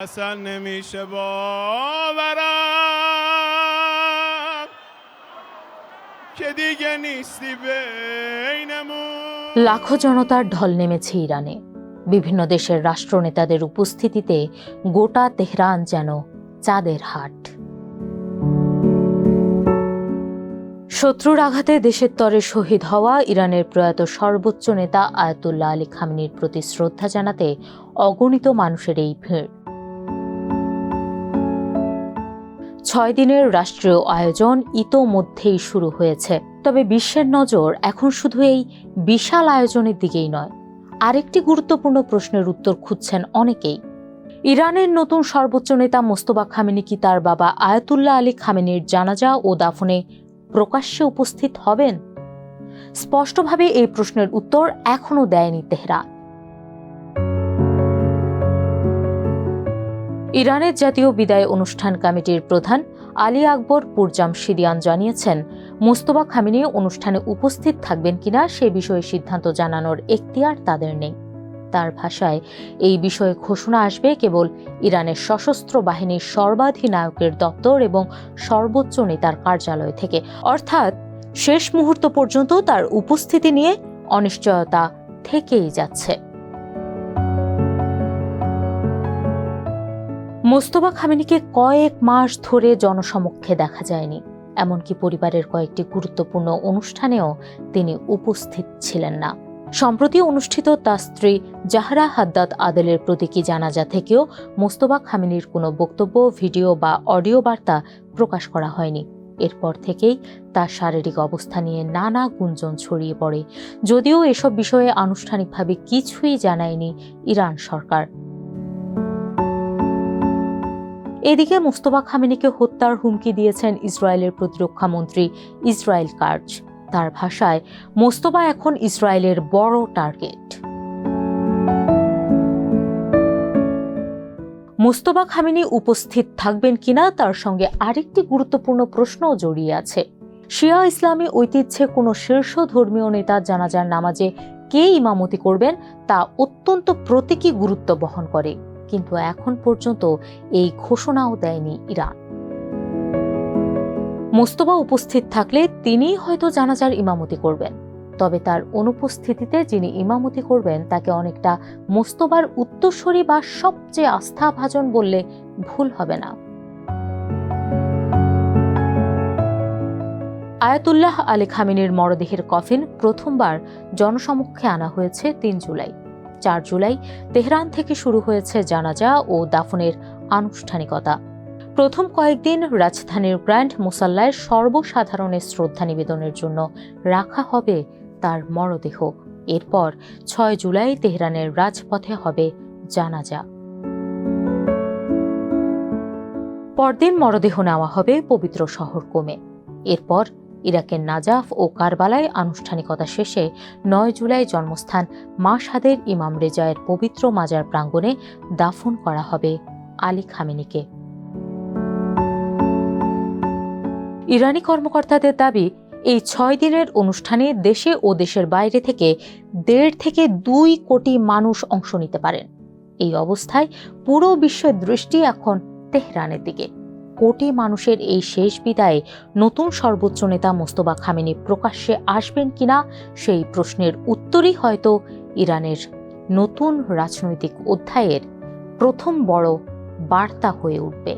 اصلا نمیشه باورم که دیگه نیستی بینمون। লাখো জনতার ঢল নেমেছে ইরানে। বিভিন্ন দেশের রাষ্ট্রনেতাদের উপস্থিতিতে গোটা তেহরান যেন চাঁদের হাট। শত্রুর আঘাতে দেশের তরে শহীদ হওয়া ইরানের প্রয়াত সর্বোচ্চ নেতা আয়াতুল্লাহ আলী খামেনির প্রতি শ্রদ্ধা জানাতে অগণিত মানুষের এই ভিড়। 6 দিনের রাষ্ট্রীয় আয়োজন ইতোমধ্যেই শুরু হয়েছে। তবে বিশ্বের নজর এখন শুধু এই বিশাল আয়োজনের দিকেই নয়, আরেকটি গুরুত্বপূর্ণ প্রশ্নের উত্তর খুঁজছেন অনেকেই। ইরানের নতুন সর্বোচ্চ নেতা মোস্তফা খামেনি কি তার বাবা আয়াতুল্লাহ আলী খামেনির জানাজা ও দাফনে প্রকাশ্যে উপস্থিত হবেন? স্পষ্টভাবে এই প্রশ্নের উত্তর এখনো দেয়নি তেহরান। ইরানের জাতীয় বিদায় অনুষ্ঠান কমিটির প্রধান আলী আকবর পুরজামশিদিয়ান জানিয়েছেন, মোস্তফা খামেনি অনুষ্ঠানে উপস্থিত থাকবেন কিনা সে বিষয়ে সিদ্ধান্ত জানানোর এখতিয়ার তাদের নেই। তার ভাষায়, এই বিষয়ে ঘোষণা আসবে কেবল ইরানের সশস্ত্র বাহিনীর সর্বাধিনায়কের দপ্তর এবং সর্বোচ্চ নেতার কার্যালয় থেকে। অর্থাৎ শেষ মুহূর্ত পর্যন্ত তার উপস্থিতি নিয়ে অনিশ্চয়তা থেকেই যাচ্ছে। মোস্তফা খামেনিকে কয়েক মাস ধরে জনসমক্ষে দেখা যায়নি, এমনকি পরিবারের কয়েকটি গুরুত্বপূর্ণ অনুষ্ঠানেও তিনি উপস্থিত ছিলেন না। সম্প্রতি অনুষ্ঠিত তার স্ত্রী জাহরা হাদ্দাদ আদেলের প্রতীকী জানাজা থেকেও মোস্তফা খামেনির কোনো বক্তব্য, ভিডিও বা অডিও বার্তা প্রকাশ করা হয়নি। এরপর থেকেই তার শারীরিক অবস্থা নিয়ে নানা গুঞ্জন ছড়িয়ে পড়ে, যদিও এসব বিষয়ে আনুষ্ঠানিকভাবে কিছুই জানায়নি ইরান সরকার। এদিকে মোস্তফা খামেনিকে হত্যার হুমকি দিয়েছেন ইসরায়েলের প্রতিরক্ষা মন্ত্রী ইসরায়েল কাটজ। তার ভাষায়, মোস্তফা এখন ইসরায়েলের বড় টার্গেট। মোস্তফা খামেনি উপস্থিত থাকবেন কিনা তার সঙ্গে আরেকটি গুরুত্বপূর্ণ প্রশ্নও জড়িয়ে আছে। শিয়া ইসলামী ঐতিহ্যে কোনো শীর্ষ ধর্মীয় নেতার জানাজার নামাজে কে ইমামতি করবেন তা অত্যন্ত প্রতীকী গুরুত্ব বহন করে, কিন্তু এখন পর্যন্ত এই ঘোষণাও দেয়নি ইরান। মোস্তফা উপস্থিত থাকলে তিনিই হয়তো জানাজার ইমামতি করবেন, তবে তার অনুপস্থিতিতে যিনি ইমামতি করবেন তাকে অনেকটা মোস্তফার উত্তরসূরি বা সবচেয়ে আস্থাভাজন বললে ভুল হবে না। আয়াতুল্লাহ আলী খামেনির মরদেহের কফিন প্রথমবার জনসমক্ষে আনা হয়েছে 3 জুলাই। 4 জুলাই তেহরান থেকে শুরু হয়েছে জানাজা ও দাফনের আনুষ্ঠানিকতা। প্রথম কয়েকদিন রাজধানীর গ্র্যান্ড মুসাল্লায় সর্বসাধারণের শ্রদ্ধা নিবেদনের জন্য রাখা হবে তার মরদেহ। এরপর 6 জুলাই তেহরানের রাজপথে হবে জানাজা। পরদিন মরদেহ নেওয়া হবে পবিত্র শহর কোমে। এরপর ইরাকের নাজাফ ও কারবালায় আনুষ্ঠানিকতা শেষে 9 জুলাই জন্মস্থান মাশহাদের ইমাম রেজায়ের পবিত্র মাজার প্রাঙ্গণে দাফন করা হবে আলী খামেনিকে। ইরানি কর্মকর্তাদের দাবি, এই 6 দিনের অনুষ্ঠানে দেশে ও দেশের বাইরে থেকে 1.5 থেকে 2 কোটি মানুষ অংশ নিতে পারেন। এই অবস্থায় পুরো বিশ্বের দৃষ্টি এখন তেহরানের দিকে। কোটি মানুষের এই শেষ বিদায়ে নতুন সর্বোচ্চ নেতা মোস্তফা খামেনি প্রকাশ্যে আসবেন কিনা সেই প্রশ্নের উত্তরই হয়তো ইরানের নতুন রাজনৈতিক অধ্যায়ের প্রথম বড় বার্তা হয়ে উঠবে।